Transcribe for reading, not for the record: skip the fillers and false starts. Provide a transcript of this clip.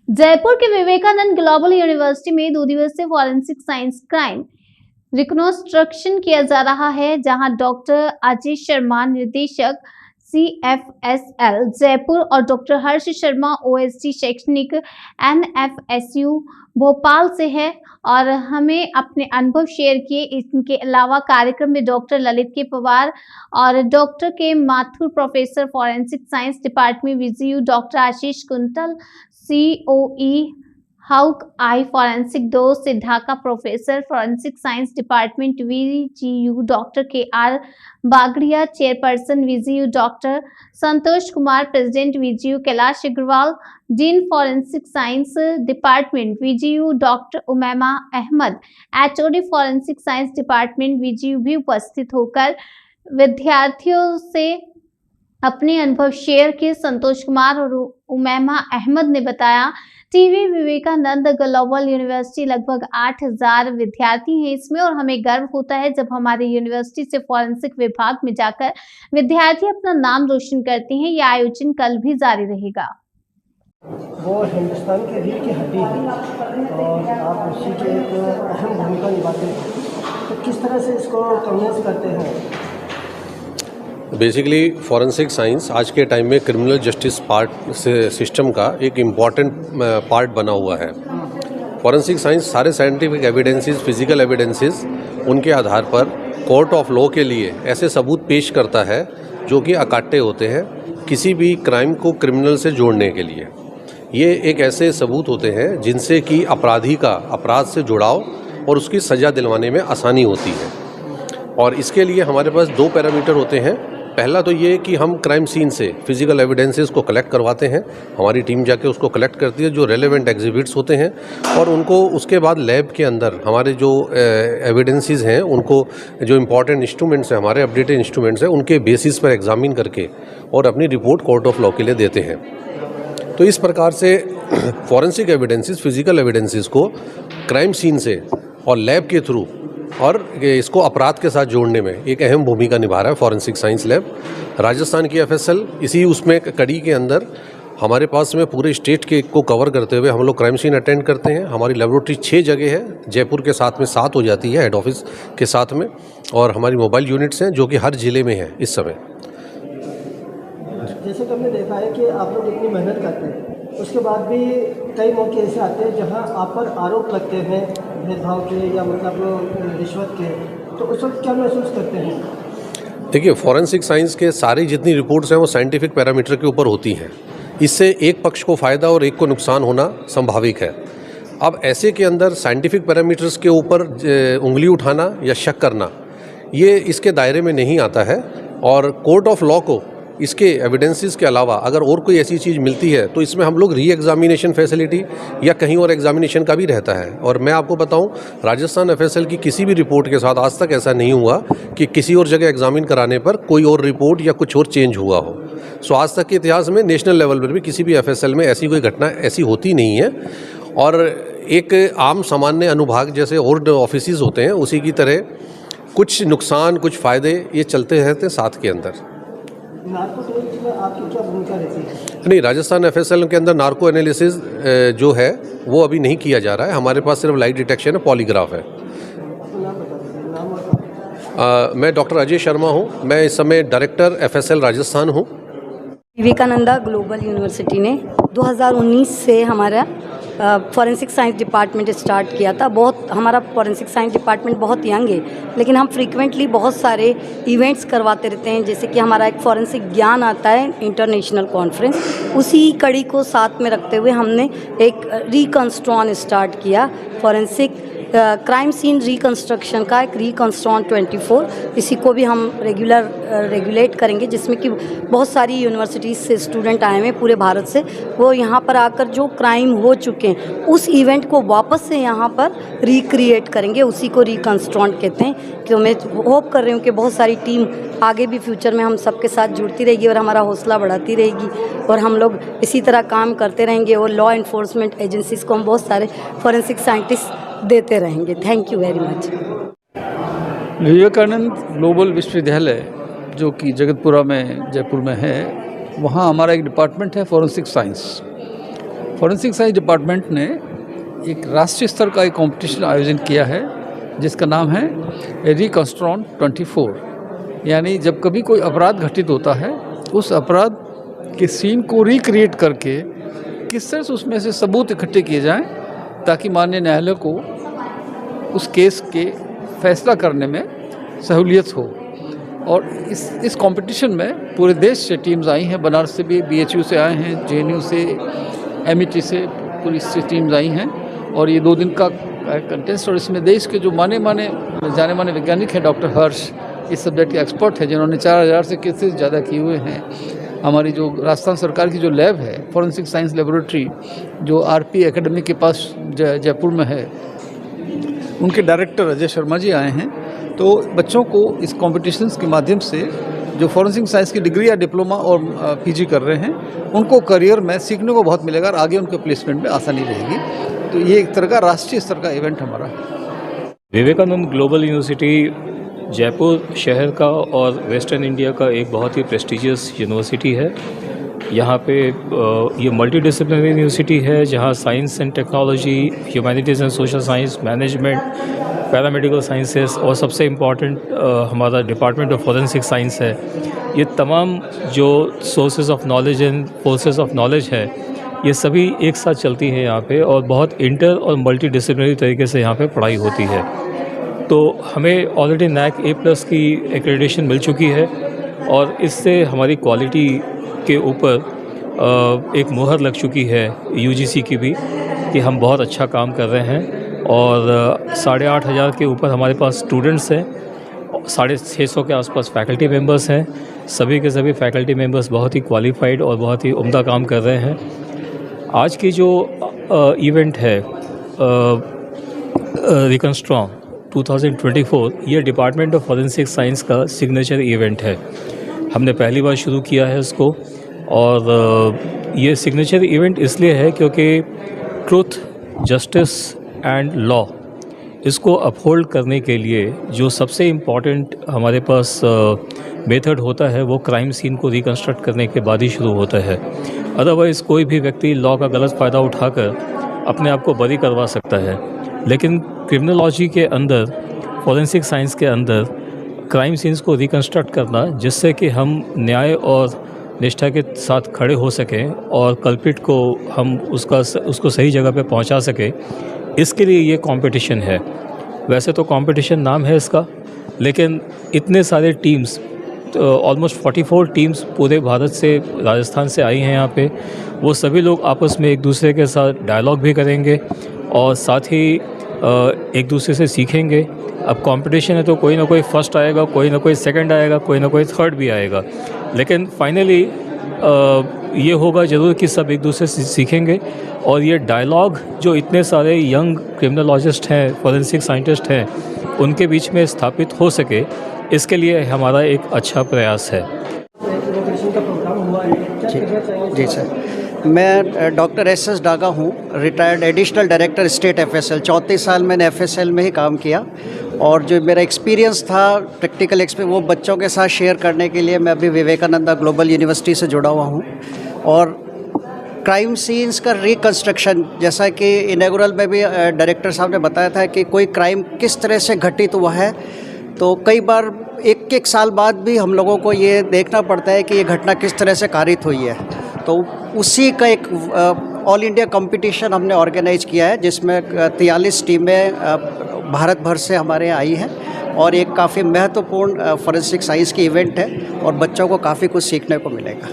जयपुर के Vivekananda global university में 2 दिवसीय फॉरेंसिक साइंस क्राइम रिकॉन्स्ट्रक्शन किया जा रहा है, जहां डॉक्टर अजय शर्मा निदेशक CFSL जयपुर और डॉक्टर हर्ष शर्मा OSD शैक्षणिक NFSU भोपाल से है और हमें अपने अनुभव शेयर किए। इनके अलावा कार्यक्रम में डॉक्टर ललित के पवार और doctor K Mathur professor forensic science department VGU, doctor Ashish Kuntal COE Hawk Eye forensic 2 से Dhaka professor forensic science department VGU, doctor KR Bagdia chairperson VGU, doctor Santosh Kumar president VGU, Kailash Agarwal dean forensic science department VGU, doctor Umaima Ahmad HOD forensic science department VGU भी उपस्थित होकर विद्यार्थियों से अपने अनुभव share किए। संतोष कुमार और उमैमा अहमद ने बताया, टीवी विवेकानंद ग्लोबल यूनिवर्सिटी लगभग 8000 विद्यार्थी हैं इसमें और हमें गर्व होता है जब हमारे यूनिवर्सिटी से फॉरेंसिक विभाग में जाकर विद्यार्थी अपना नाम रोशन करते हैं। यह आयोजन कल भी जारी रहेगा। वो हिंदुस्तान के रीढ़ की हड्डी है और आप उसी की एक अहम भूमिका निभाते हैं, तो किस तरह से इसको कन्विंस करते हैं? बेसिकली फॉरेंसिक साइंस आज के टाइम में क्रिमिनल जस्टिस पार्ट से सिस्टम का एक इम्पॉर्टेंट पार्ट बना हुआ है। फॉरेंसिक साइंस सारे साइंटिफिक एविडेंसेस, फिजिकल एविडेंसेस, उनके आधार पर कोर्ट ऑफ लॉ के लिए ऐसे सबूत पेश करता है जो कि अकाट्य होते हैं किसी भी क्राइम को क्रिमिनल से जोड़ने के लिए। ये एक ऐसे सबूत होते हैं जिनसे कि अपराधी का अपराध से जुड़ाव और उसकी सज़ा दिलवाने में आसानी होती है। और इसके लिए हमारे पास 2 पैरामीटर होते हैं। पहला तो ये कि हम क्राइम सीन से फिजिकल एविडेंसेस को कलेक्ट करवाते हैं, हमारी टीम जाके उसको कलेक्ट करती है जो रेलेवेंट एग्जिबिट्स होते हैं, और उनको उसके बाद लैब के अंदर हमारे जो एविडेंसेस हैं उनको, जो इम्पॉर्टेंट इंस्ट्रूमेंट्स हैं, हमारे अपडेटेड इंस्ट्रूमेंट्स हैं, उनके बेसिस पर एग्जामिन करके और अपनी रिपोर्ट कोर्ट ऑफ लॉ के लिए देते हैं। तो इस प्रकार से फॉरेंसिक एविडेंसेस, फिजिकल एविडेंसेस को क्राइम सीन से और लैब के थ्रू और इसको अपराध के साथ जोड़ने में एक अहम भूमिका निभा रहा है फॉरेंसिक साइंस लैब। राजस्थान की FSL इसी उसमें कड़ी के अंदर हमारे पास में पूरे स्टेट के को कवर करते हुए हम लोग क्राइम सीन अटेंड करते हैं। हमारी लेबोरेटरी 6 जगह है, जयपुर के साथ में 7 हो जाती है हेड ऑफिस के साथ में, और हमारी मोबाइल यूनिट्स हैं जो कि हर ज़िले में हैं इस समय। जैसे कि हमने देखा है कि आप लोग इतनी मेहनत करते हैं, उसके बाद भी कई मौके ऐसे आते हैं जहां आप पर आरोप लगते हैं भेदभाव के या मतलब रिश्वत के, तो उस वक्त क्या महसूस करते हैं? देखिए, फॉरेंसिक साइंस के सारी जितनी रिपोर्ट्स हैं वो साइंटिफिक पैरामीटर के ऊपर होती हैं। इससे एक पक्ष को फ़ायदा और एक को नुकसान होना संभाविक है। अब ऐसे के अंदर साइंटिफिक पैरामीटर्स के ऊपर उंगली उठाना या शक करना, ये इसके दायरे में नहीं आता है। और कोर्ट ऑफ लॉ को इसके एविडेंसेस के अलावा अगर और कोई ऐसी चीज़ मिलती है तो इसमें हम लोग री एग्जामिनेशन फैसिलिटी या कहीं और एग्जामिनेशन का भी रहता है। और मैं आपको बताऊं, राजस्थान FSL की किसी भी रिपोर्ट के साथ आज तक ऐसा नहीं हुआ कि किसी और जगह एग्जामिन कराने पर कोई और रिपोर्ट या कुछ और चेंज हुआ हो। सो आज तक के इतिहास में नेशनल लेवल पर भी किसी भी FSL में ऐसी कोई घटना ऐसी होती नहीं है। और एक आम सामान्य अनुभाग जैसे और ऑफिस होते हैं उसी की तरह कुछ नुकसान कुछ फ़ायदे ये चलते रहते हैं साथ के अंदर। नार्को टेस्ट में आपकी क्या भूमिका रहती है? नहीं, राजस्थान FSL के अंदर नार्को एनालिसिस जो है वो अभी नहीं किया जा रहा है। हमारे पास सिर्फ लाइट डिटेक्शन है, पॉलीग्राफ है। मैं डॉक्टर अजय शर्मा हूँ। मैं इस समय डायरेक्टर FSL राजस्थान हूँ। विवेकानंदा ग्लोबल यूनिवर्सिटी ने 2019 से हमारा फॉरेंसिक साइंस डिपार्टमेंट स्टार्ट किया था। हमारा फॉरेंसिक साइंस डिपार्टमेंट बहुत यंग है, लेकिन हम फ्रीक्वेंटली बहुत सारे इवेंट्स करवाते रहते हैं। जैसे कि हमारा एक फॉरेंसिक ज्ञान आता है इंटरनेशनल कॉन्फ्रेंस, उसी कड़ी को साथ में रखते हुए हमने एक रिकंस्ट्रॉन स्टार्ट किया, फॉरेंसिक क्राइम सीन रिकंस्ट्रक्शन का एक रिकंस्ट्रॉन 24। इसी को भी हम रेगुलेट करेंगे, जिसमें कि बहुत सारी यूनिवर्सिटीज़ से स्टूडेंट आए हुए पूरे भारत से। वो यहाँ पर आकर जो क्राइम हो चुके हैं उस इवेंट को वापस से यहाँ पर रिक्रिएट करेंगे, उसी को रिकंस्ट्रॉन कहते हैं। तो मैं होप कर रही हूँ कि बहुत सारी टीम आगे भी फ्यूचर में हम सबके साथ जुड़ती रहेगी और हमारा हौसला बढ़ाती रहेगी, और हम लोग इसी तरह काम करते रहेंगे और लॉ इन्फोर्समेंट एजेंसीज़ को हम बहुत सारे फॉरेंसिक साइंटिस्ट देते रहेंगे। Thank you very much. Vivekananda global विश्वविद्यालय जो कि जगतपुरा में जयपुर में है, वहाँ हमारा एक डिपार्टमेंट है forensic science. Forensic science department ने एक राष्ट्रीय स्तर का एक कंपटीशन आयोजन किया है जिसका नाम है रिकंस्ट्रॉन 24। यानी जब कभी कोई अपराध घटित होता है उस अपराध के सीन को रिक्रिएट करके किस तरह से उसमें से सबूत इकट्ठे किए जाएं ताकि माननीय न्यायालय को उस केस के फैसला करने में सहूलियत हो। और इस कंपटीशन में पूरे देश से टीम्स आई हैं, बनारस से भी, BHU से आए हैं, JNU से, MET से, पूरी से टीम्स आई हैं। और ये 2 दिन का कंटेस्ट, और इसमें देश के जो जाने माने वैज्ञानिक हैं, डॉक्टर हर्ष इस सब्जेक्ट के एक्सपर्ट हैं जिन्होंने 4000 से केसेस ज़्यादा किए हुए हैं। हमारी जो राजस्थान सरकार की जो लैब है, फॉरेंसिक साइंस लेबोरेटरी, जो RP एकेडमी के पास जयपुर में है, उनके डायरेक्टर अजय शर्मा जी आए हैं। तो बच्चों को इस कॉम्पिटिशन्स के माध्यम से जो फॉरेंसिक साइंस की डिग्री या डिप्लोमा और PG कर रहे हैं उनको करियर में सीखने को बहुत मिलेगा और आगे उनके प्लेसमेंट में आसानी रहेगी। तो ये एक तरह का राष्ट्रीय स्तर का इवेंट हमारा। विवेकानंद ग्लोबल यूनिवर्सिटी जयपुर शहर का और वेस्टर्न इंडिया का एक बहुत ही प्रेस्टिजियस यूनिवर्सिटी है। यहाँ पे ये मल्टी डिसिप्लिनरी यूनिवर्सिटी है जहाँ science and technology, humanities and social science, management, paramedical sciences और सबसे इम्पॉर्टेंट हमारा डिपार्टमेंट ऑफ फॉरेंसिक साइंस है। ये तमाम जो sources of knowledge and forces of knowledge है ये सभी एक साथ चलती है यहाँ पे और बहुत इंटर और मल्टी डिसिप्लिनरी तरीके से यहाँ पे पढ़ाई होती है। तो हमें ऑलरेडी NAAC A+ की एक्रेडिटेशन मिल चुकी है और इससे हमारी क्वालिटी के ऊपर एक मुहर लग चुकी है UGC की भी कि हम बहुत अच्छा काम कर रहे हैं। और 8,500 के ऊपर हमारे पास स्टूडेंट्स हैं, 650 के आसपास फैकल्टी मेंबर्स हैं। सभी के सभी फैकल्टी मेंबर्स बहुत ही क्वालिफाइड और बहुत ही उम्दा काम कर रहे हैं। आज की जो इवेंट है रिकंस्ट्रॉन 2024, ये डिपार्टमेंट ऑफ फॉरेंसिक साइंस का सिग्नेचर इवेंट है। हमने पहली बार शुरू किया है इसको और ये सिग्नेचर इवेंट इसलिए है क्योंकि ट्रुथ, जस्टिस एंड लॉ इसको अपहोल्ड करने के लिए जो सबसे इम्पॉर्टेंट हमारे पास मेथड होता है वो क्राइम सीन को रिकंस्ट्रक्ट करने के बाद ही शुरू होता है। अदरवाइज़ कोई भी व्यक्ति लॉ का गलत फ़ायदा उठाकर अपने आप को बरी करवा सकता है। लेकिन क्रिमिनोलॉजी के अंदर, फॉरेंसिक साइंस के अंदर क्राइम सीन्स को रिकंस्ट्रक्ट करना जिससे कि हम न्याय और निष्ठा के साथ खड़े हो सकें और कल्प्रिट को हम उसको सही जगह पे पहुंचा सकें, इसके लिए ये कंपटीशन है। वैसे तो कंपटीशन नाम है इसका, लेकिन इतने सारे टीम्स, ऑलमोस्ट 44 टीम्स पूरे भारत से, राजस्थान से आई हैं यहाँ पे। वो सभी लोग आपस में एक दूसरे के साथ डायलॉग भी करेंगे और साथ ही एक दूसरे से सीखेंगे। अब कंपटीशन है तो कोई ना कोई फर्स्ट आएगा, कोई ना कोई सेकंड आएगा, कोई ना कोई थर्ड भी आएगा, लेकिन फाइनली ये होगा ज़रूर कि सब एक दूसरे से सीखेंगे। और ये डायलॉग जो इतने सारे यंग क्रिमिनोलॉजिस्ट हैं, फॉरेंसिक साइंटिस्ट हैं, उनके बीच में स्थापित हो सके, इसके लिए हमारा एक अच्छा प्रयास है। जी सर, मैं डॉक्टर SS डागा हूँ, retired additional director state FSL। 34 साल मैंने FSL में ही काम किया और जो मेरा एक्सपीरियंस था, प्रैक्टिकल एक्सपीरियंस, वो बच्चों के साथ शेयर करने के लिए मैं अभी विवेकानंदा ग्लोबल यूनिवर्सिटी से जुड़ा हुआ हूँ। और क्राइम सीन्स का रिकंस्ट्रक्शन, जैसा कि इनॉग्रल में भी डायरेक्टर साहब ने बताया था कि कोई क्राइम किस तरह से घटित हुआ है, तो कई बार एक साल बाद भी हम लोगों को ये देखना पड़ता है कि ये घटना किस तरह से कारित हुई है। तो उसी का एक ऑल इंडिया कंपटीशन हमने ऑर्गेनाइज किया है जिसमें 43 टीमें भारत भर से हमारे यहाँ आई हैं और एक काफ़ी महत्वपूर्ण फॉरेंसिक साइंस की इवेंट है और बच्चों को काफ़ी कुछ सीखने को मिलेगा।